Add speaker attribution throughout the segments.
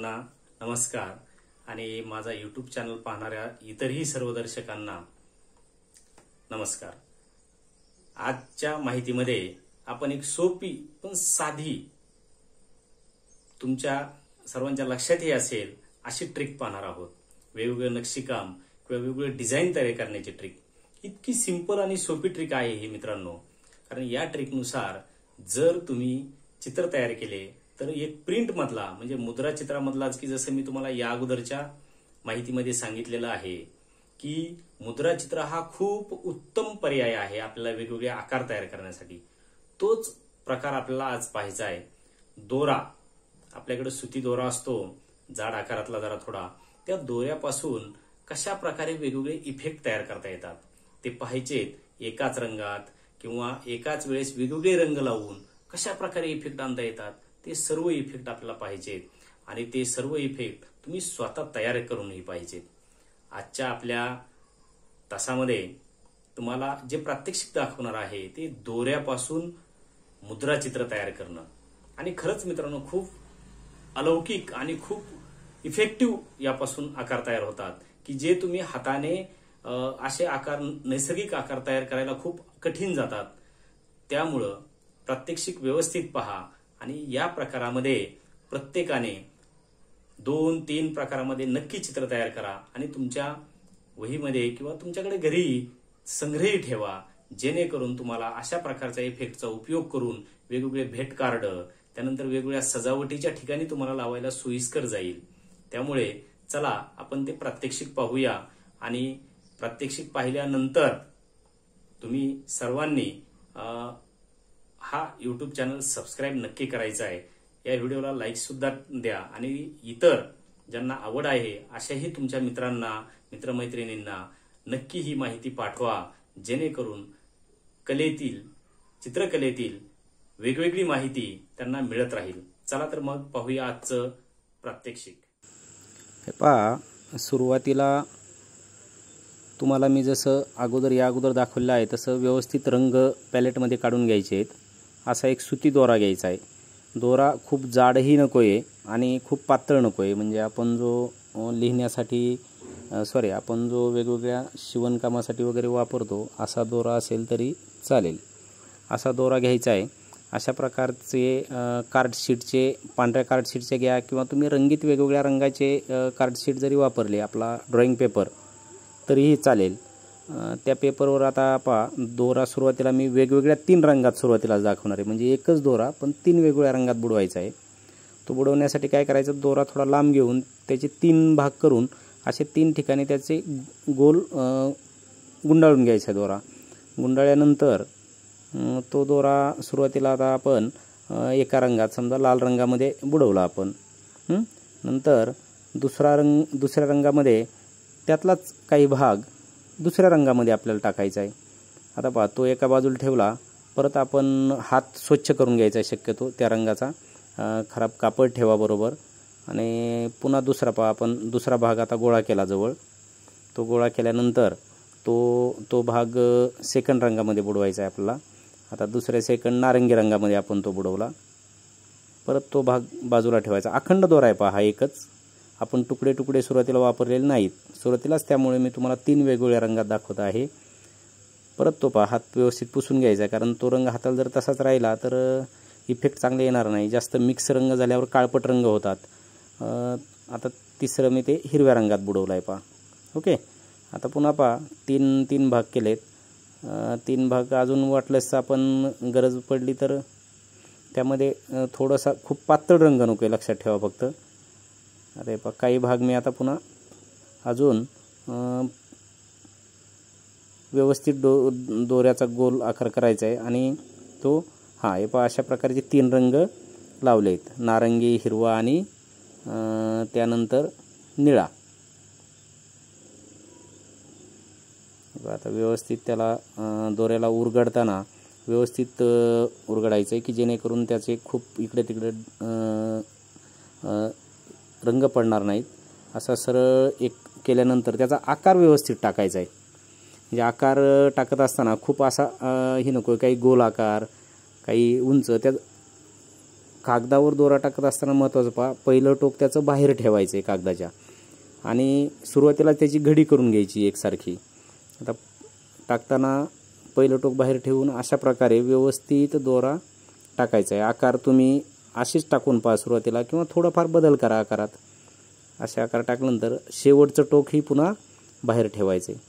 Speaker 1: सर्वांना नमस्कार आणि माझा YouTube चॅनल पाहणाऱ्या इतरही सर्व दर्शकांना नमस्कार। आजच्या माहितीमध्ये आपण एक सोपी पण साधी तुमच्या सर्वांच्या लक्षातही असेल अशी ट्रिक पाहणार आहोत। वेगवेगळे नक्षीकाम किंवा वेगवेगळे डिझाइन तयार करण्याची ट्रिक। इतकी सिंपल आणि सोपी ट्रिक आहे ही मित्रांनो, कारण या ट्रिकनुसार जर तुम्ही चित्र तयार केले तर एक प्रिंट मधला म्हणजे मुद्रा चित्रामधलाच की जसं मी तुम्हाला या अगोदरच्या माहितीमध्ये सांगितलेलं आहे की मुद्रा चित्र हा खूप उत्तम पर्याय आहे आपल्याला वेगवेगळे आकार तयार करण्यासाठी। तोच प्रकार आपल्याला आज पाहायचा आहे। दोरा, आपल्याकडे सुती दोरा असतो जाड आकारातला जरा थोडा, त्या दोऱ्यापासून कशा प्रकारे वेगवेगळे इफेक्ट तयार करता येतात ते पाहायचेत। एकाच रंगात किंवा एकाच वेळेस वेगवेगळे रंग लावून कशा प्रकारे इफेक्ट आणता येतात ते सर्व इफेक्ट आपल्याला पाहिजेत आणि ते सर्व इफेक्ट तुम्ही स्वतः तयार करूनही पाहिजेत। आजच्या आपल्या तासामध्ये तुम्हाला जे प्रात्यक्षिक दाखवणार आहे ते दोऱ्यापासून मुद्रा चित्र तयार करणं। आणि खरंच मित्रांनो खूप अलौकिक आणि खूप इफेक्टिव्ह यापासून आकार तयार होतात की जे तुम्ही हाताने असे आकार नैसर्गिक आकार तयार करायला खूप कठीण जातात। त्यामुळं प्रात्यक्षिक व्यवस्थित पहा आणि या प्रकारामध्ये प्रत्येकाने 2-3 प्रकारामध्ये नक्की चित्र तयार करा आणि तुमच्या वहीमध्ये किंवा तुमच्याकडे घरी संग्रही ठेवा, जेणेकरून तुम्हाला अशा प्रकारच्या इफेक्टचा उपयोग करून वेगवेगळे भेट कार्ड त्यानंतर वेगवेगळ्या सजावटीच्या ठिकाणी तुम्हाला लावायला सोयीस्कर जाईल। त्यामुळे चला आपण ते प्रात्यक्षिक पाहूया आणि प्रात्यक्षिक पाहिल्यानंतर तुम्ही सर्वांनी हा YouTube चॅनल सबस्क्राइब नक्की करायचा आहे। या व्हिडिओला लाईक सुद्धा द्या आणि इतर ज्यांना आवड आहे अशाही तुमच्या मित्रांना मित्रमैत्रिणींना नक्की ही माहिती पाठवा, जेणेकरून कलेतील चित्रकलेतील वेगवेगळी माहिती त्यांना मिळत राहील। चला तर मग पाहूया आजचं प्रात्यक्षिक।
Speaker 2: हे पहा, सुरुवातीला तुम्हाला मी जसं या अगोदर दाखवलेलं आहे तसं व्यवस्थित रंग पॅलेटमध्ये काढून घ्यायचे आहेत। असा एक सुती दोरा घ्यायचा आहे। दोरा खूप जाडही नको आहे आणि खूप पातळ नको आहे, म्हणजे आपण जो लिहिण्यासाठी आपण जो वेगवेगळ्या शिवणकामासाठी वगैरे वापरतो असा दोरा असेल तरी चालेल। असा दोरा घ्यायचा आहे। अशा प्रकारचे कार्डशीटचे पांढऱ्या कार्डशीटचे घ्या किंवा तुम्ही रंगीत वेगवेगळ्या रंगाचे कार्डशीट जरी वापरले, आपला ड्रॉइंग पेपर, तरीही चालेल। त्या पेपरवर आता पहा, दोरा सुरुवातीला मी वेगवेगळ्या 3 रंगात सुरुवातीला दाखवणार आहे, म्हणजे एकच दोरा पण 3 वेगवेगळ्या रंगात बुडवायचा आहे। तो बुडवण्यासाठी काय करायचं, दोरा थोडा लांब घेऊन त्याचे 3 भाग करून असे 3 ठिकाणी त्याचे गोल गुंडाळून घ्यायचा दोरा। गुंडाळल्यानंतर तो दोरा सुरुवातीला आता आपण एका रंगात समजा लाल रंगामध्ये बुडवला आपण, नंतर दुसऱ्या रंगामध्ये त्यातलाच काही भाग दुसऱ्या रंगामध्ये आपल्याला टाकायचा आहे। आता पहा, तो एका बाजूला ठेवला, परत आपण हात स्वच्छ करून घ्यायचा आहे शक्यतो त्या रंगाचा, खराब कापड ठेवा बरोबर, आणि पुन्हा आपण दुसरा भाग आता गोळा केला जवळ। तो गोळा केल्यानंतर तो भाग सेकंड रंगामध्ये बुडवायचा आहे आपल्याला। आता दुसऱ्या सेकंड नारंगी रंगामध्ये आपण तो बुडवला, परत तो भाग बाजूला ठेवायचा। अखंड दोरा आहे पहा हा एकच, आपण तुकडे सुरुवातीला वापरलेले नाहीत सुरुवातीलाच, त्यामुळे मी तुम्हाला 3 वेगवेगळ्या रंगात दाखवत आहे। परत तो पहा, हात व्यवस्थित पुसून घ्यायचा, कारण तो रंग हाताला जर तसाच राहिला तर इफेक्ट चांगले येणार नाही। जास्त मिक्स रंग झाल्यावर काळपट रंग होतात। आता तिसरं मी ते हिरव्या रंगात बुडवलं आहे पहा। ओके, आता पुन्हा पहा 3 भाग केलेत। 3 भाग अजून वाटलंच आपण गरज पडली तर त्यामध्ये थोडासा खूप पातळ रंग नको आहे, लक्षात ठेवा फक्त। अरे पहा, काही भाग मी आता पुन्हा अजून व्यवस्थित दोऱ्याचा गोल आकार करायचा आहे आणि तो हे पहा अशा प्रकारचे 3 रंग लावलेत, नारंगी, हिरवा आणि त्यानंतर निळा। आता व्यवस्थित त्याला दोऱ्याला उरगडताना व्यवस्थित उरगडायचं आहे की जेणेकरून त्याचे खूप इकडे तिकडे रंग पडणार नाहीत। असा सरळ एक केल्यानंतर त्याचा आकार व्यवस्थित टाकायचा आहे, म्हणजे आकार टाकत असताना खूप असा ही नको, काही गोल आकार, काही उंच, त्या कागदावर दोरा टाकत असताना महत्त्वाचं पहा, पहिलं टोक त्याचं बाहेर ठेवायचं आहे कागदाच्या आणि सुरुवातीला त्याची घडी करून घ्यायची एकसारखी. आता टाकताना पहिलं टोक बाहेर ठेवून अशा प्रकारे व्यवस्थित दोरा टाकायचा आहे. आकार तुम्ही असेच टाकून पहा सुरुवातीला किंवा थोडाफार बदल करा आकारात. असे आकार टाकल्यानंतर शेवटचं टोक ही पुन्हा बाहेर ठेवायचं आहे.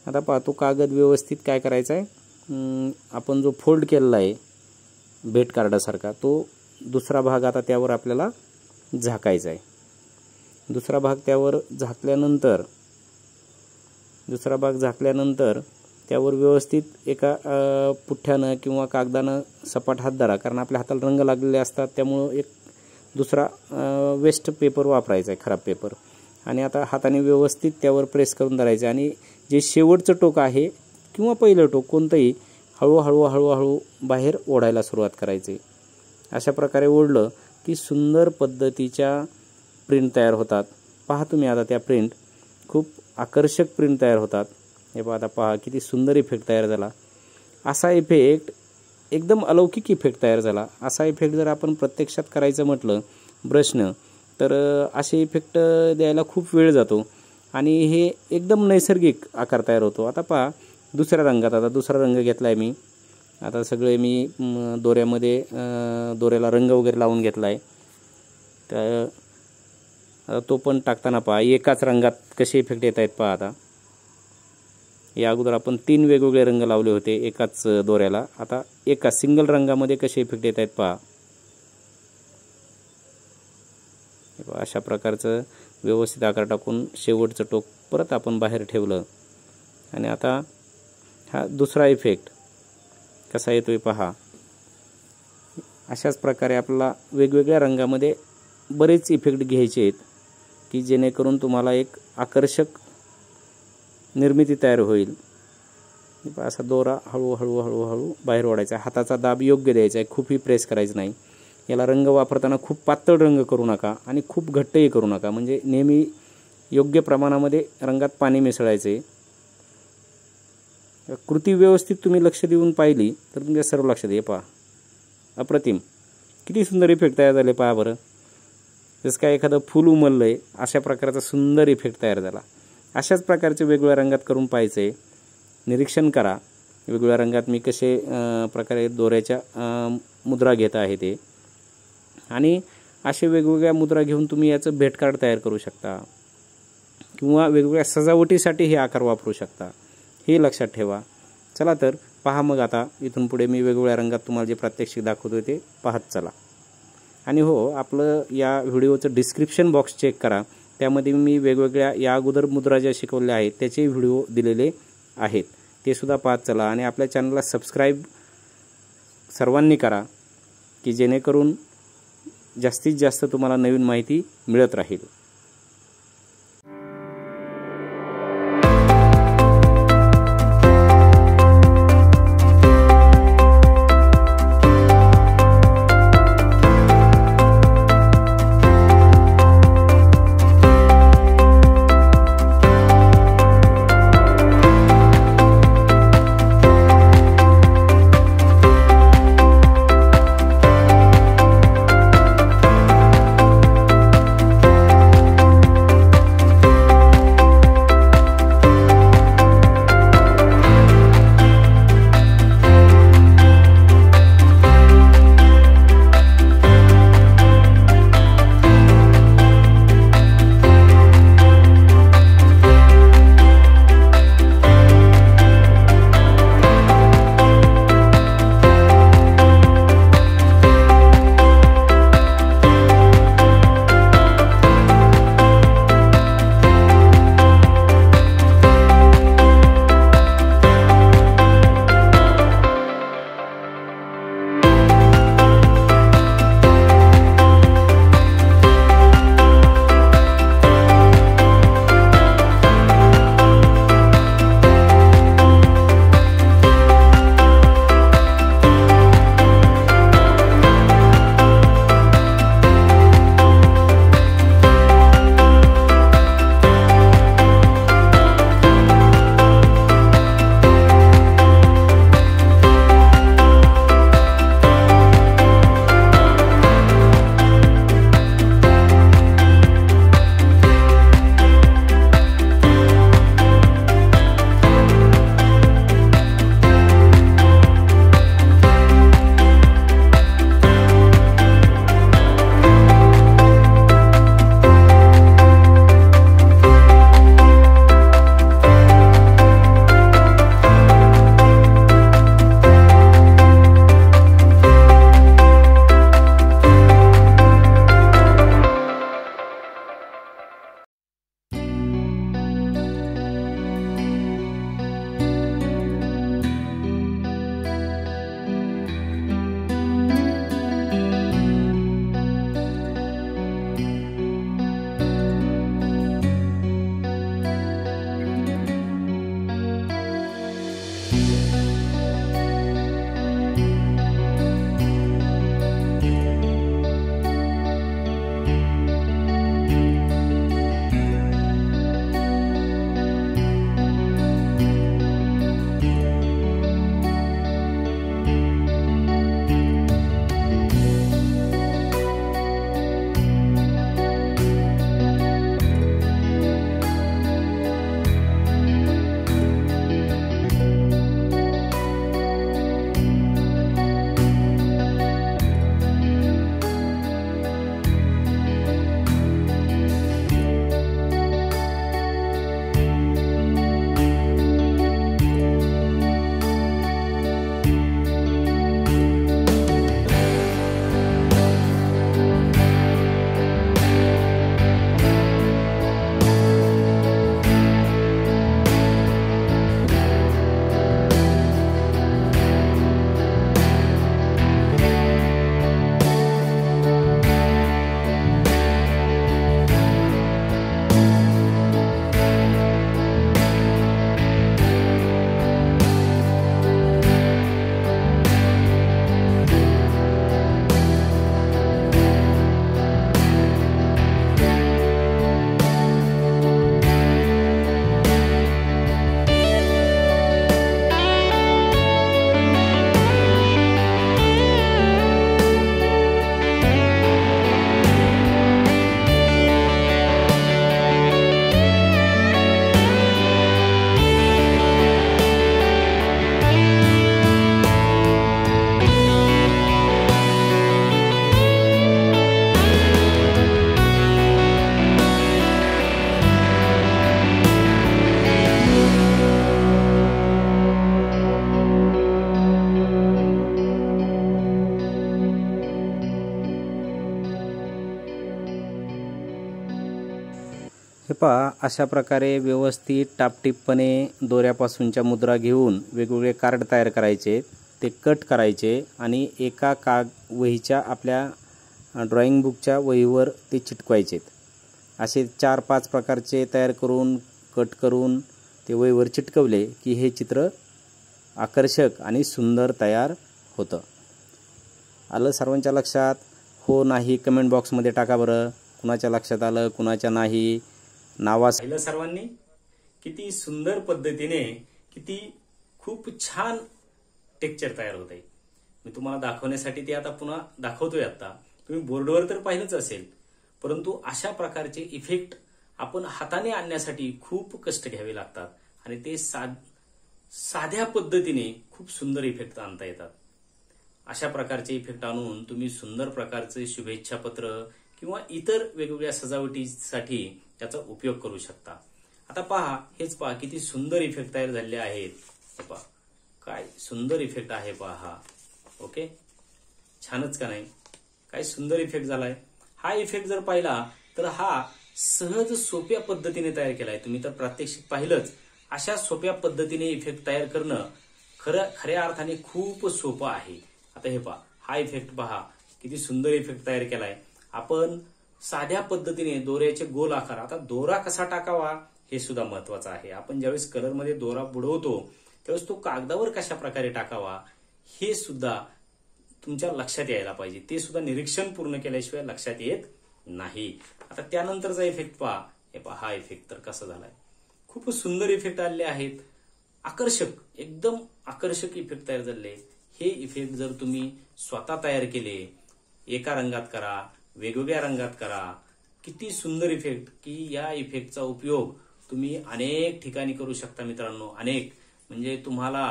Speaker 2: आता पहा तो कागद व्यवस्थित काय करायचा आहे, आपण जो फोल्ड केलेला आहे भेट कार्डासारखा तो दुसरा भाग आता त्यावर आपल्याला झाकायचा आहे. दुसरा भाग झाकल्यानंतर त्यावर व्यवस्थित एका पुठ्ठ्यानं किंवा कागदानं सपाट हात धरा, कारण आपल्या हाताला रंग लागलेले असतात, त्यामुळं एक दुसरा वेस्ट पेपर वापरायचा आहे, खराब पेपर. आणि आता हाताने व्यवस्थित त्यावर प्रेस करून धरायचं आणि जे शेवटचं टोक आहे किंवा पहिलं टोक कोणतंही हळूहळू बाहेर ओढायला सुरुवात करायची. अशा प्रकारे ओढलं की सुंदर पद्धतीच्या प्रिंट तयार होतात. पहा तुम्ही आता त्या प्रिंट खूप आकर्षक प्रिंट तयार होतात. हे पहा, आता पहा किती सुंदर इफेक्ट तयार झाला. असा इफेक्ट एकदम अलौकिक इफेक्ट तयार झाला. असा इफेक्ट जर आपण प्रत्यक्षात करायचं म्हटलं ब्रशनं तर असे इफेक्ट द्यायला खूप वेळ जातो आणि हे एकदम नैसर्गिक आकार तयार होतो. आता पहा दुसऱ्या रंगात, आता दुसरा रंग घेतला आहे मी. आता सगळे मी दोऱ्याला रंग वगैरे लावून घेतला आहे. तर आता तो पण टाकताना पहा एकाच रंगात कसे इफेक्ट येत आहेत पहा. आता या अगोदर आपण 3 वेगवेगळे रंग लावले होते एकाच दोऱ्याला, आता एका सिंगल रंगामध्ये कसे इफेक्ट येत आहेत पहा. अशा प्रकारचं व्यवस्थित आकार टाकून शेवटचं टोक परत आपण बाहेर ठेवलं आणि आता हा दुसरा इफेक्ट कसा येतोय पहा. अशाच प्रकारे आपल्याला वेगवेगळ्या रंगामध्ये बरेच इफेक्ट घ्यायचे आहेत की जेणेकरून तुम्हाला एक आकर्षक निर्मिती तयार होईल. असा दोरा हळूहळू बाहेर ओढायचा. हाताचा दाब योग्य द्यायचा आहे, खूपही प्रेस करायचं नाही. याला रंग वापरताना खूप पातळ रंग करू नका आणि खूप घट्टही करू नका, म्हणजे नेहमी योग्य प्रमाणामध्ये रंगात पाणी मिसळायचे. कृती व्यवस्थित तुम्ही लक्ष देऊन पाहिली तर तुमच्या सर्व लक्षात येईल. पहा अप्रतिम किती सुंदर इफेक्ट तयार झाले पहा बरं. जसं काय एखादं फूल उमललं आहे अशा प्रकारचा सुंदर इफेक्ट तयार झाला. अशाच प्रकारचे वेगवेगळ्या रंगात करून पाहायचे. निरीक्षण करा वेगवेगळ्या रंगात मी कसे प्रकारे दोऱ्याच्या मुद्रा घेत आहे ते, आणि असे वेगवेगळ्या मुद्रा घेऊन तुम्ही याचं भेट कार्ड तयार करू शकता किंवा वेगवेगळ्या सजावटीसाठी हे आकार वापरू शकता, हे लक्षात ठेवा. चला तर पहा मग आता इथून पुढे मी वेगवेगळ्या रंगात तुम्हाला जे प्रात्यक्षिक दाखवतो ते पाहत चला. आणि हो, आपलं या व्हिडिओचं डिस्क्रिप्शन बॉक्स चेक करा, त्यामध्ये मी वेगवेगळ्या या अगोदर मुद्रा ज्या शिकवल्या आहेत त्याचे व्हिडिओ दिलेले आहेत, ते सुद्धा पाहत चला. आणि आपल्या चॅनलला सबस्क्राईब सर्वांनी करा की जेणेकरून जास्तीत जास्त तुम्हाला नवीन माहिती मिळत राहील. हे पहा, अशा प्रकारे व्यवस्थित टापटीपपणे दोऱ्यापासूनच्या मुद्रा घेऊन वेगवेगळे कार्ड तयार करायचे, ते कट करायचे आणि एका वहीच्या आपल्या ड्रॉइंग बुकच्या वहीवर ते चिटकवायचे. असे 4-5 प्रकारचे तयार करून कट करून ते वहीवर चिटकवले की हे चित्र आकर्षक आणि सुंदर तयार होतं. आलं सर्वांच्या लक्षात? हो नाही कमेंट बॉक्समध्ये टाका बरं. कुणाच्या लक्षात आलं, कुणाच्या नाही.
Speaker 1: पाहिलं सर्वांनी किती सुंदर पद्धतीने, किती खूप छान टेक्स्चर तयार होत आहे. मी तुम्हाला दाखवण्यासाठी ते आता पुन्हा दाखवतोय. आता तुम्ही बोर्डवर तर पाहिलंच असेल, परंतु अशा प्रकारचे इफेक्ट आपण हाताने आणण्यासाठी खूप कष्ट घ्यावे लागतात आणि ते साध्या पद्धतीने खूप सुंदर इफेक्ट आणता येतात. अशा प्रकारचे इफेक्ट आणून तुम्ही सुंदर प्रकारचे शुभेच्छा पत्र किंवा इतर वेगवेगळ्या सजावटीसाठी त्याचा उपयोग करू शकता. आता पहा, हेच पहा किती सुंदर इफेक्ट तयार झालेले आहेत. पहा काय सुंदर इफेक्ट आहे पहा हा. ओके, छानच का नाही? काय सुंदर इफेक्ट झालाय. हा इफेक्ट जर पाहिला तर हा सहज सोप्या पद्धतीने तयार केलाय. तुम्ही तर प्रात्यक्षिक पाहिलंच. अशा सोप्या पद्धतीने इफेक्ट तयार करणं खऱ्या अर्थाने खूप सोपं आहे. आता हे पहा, हा इफेक्ट पहा किती सुंदर इफेक्ट तयार केलाय. आपण साध्या पद्धतीने दोऱ्याचे गोल आकार, आता दोरा कसा टाकावा हे सुद्धा महत्वाचं आहे. आपण ज्यावेळेस कलरमध्ये दोरा बुडवतो त्यावेळेस तो कागदावर कशा प्रकारे टाकावा हे सुद्धा तुमच्या लक्षात यायला पाहिजे. ते सुद्धा निरीक्षण पूर्ण केल्याशिवाय लक्षात येत नाही. आता त्यानंतरचा इफेक्ट पहा. हे पहा, हा इफेक्ट तर कसा झालाय. खूप सुंदर इफेक्ट आलेले आहेत. आकर्षक, एकदम आकर्षक इफेक्ट तयार झाले. हे इफेक्ट जर तुम्ही स्वतः तयार केले, एका रंगात करा, वेगवेगळ्या रंगात करा, किती सुंदर इफेक्ट की या इफेक्टचा उपयोग तुम्ही अनेक ठिकाणी करू शकता मित्रांनो. अनेक म्हणजे तुम्हाला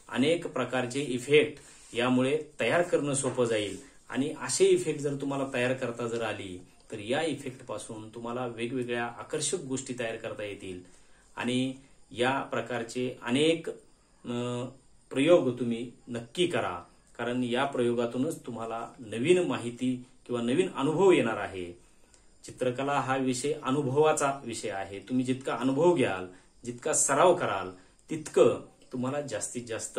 Speaker 1: अनेक प्रकारचे इफेक्ट यामुळे तयार करणं सोपं जाईल. आणि असे इफेक्ट जर तुम्हाला तयार करता जर आली तर या इफेक्ट पासून तुम्हाला वेगवेगळ्या आकर्षक गोष्टी तयार करता येतील. आणि या प्रकारचे अनेक प्रयोग तुम्ही नक्की करा, कारण या प्रयोगातूनच तुम्हाला नवीन माहिती किंवा नवीन अनुभव येणार आहे. चित्रकला हा विषय अनुभवाचा विषय आहे. तुम्ही जितका अनुभव घ्याल, जितका सराव कराल, तितकं तुम्हाला जास्तीत जास्त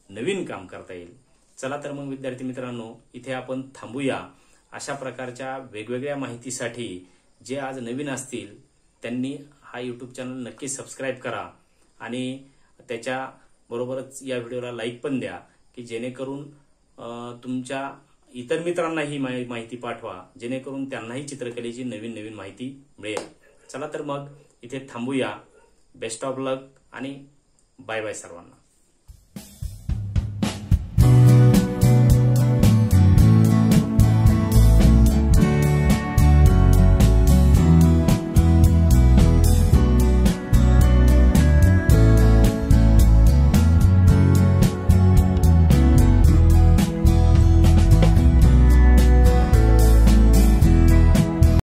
Speaker 1: नवीन काम करता येईल. चला तर मग विद्यार्थी मित्रांनो, इथे आपण थांबूया. अशा प्रकारच्या वेगवेगळ्या माहितीसाठी जे आज नवीन असतील त्यांनी हा युट्यूब चॅनल नक्की सबस्क्राईब करा आणि त्याच्या बरोबरच या व्हिडिओला लाईक पण द्या, की जेणेकरून तुमच्या इतर मित्रांना ही माहिती पाठवा, जेणेकरून त्यांनाही चित्रकलेची नवीन नवीन माहिती मिळेल. चला तर मग इथे थांबूया. बेस्ट ऑफ लक आणि बाय बाय सर्वांना.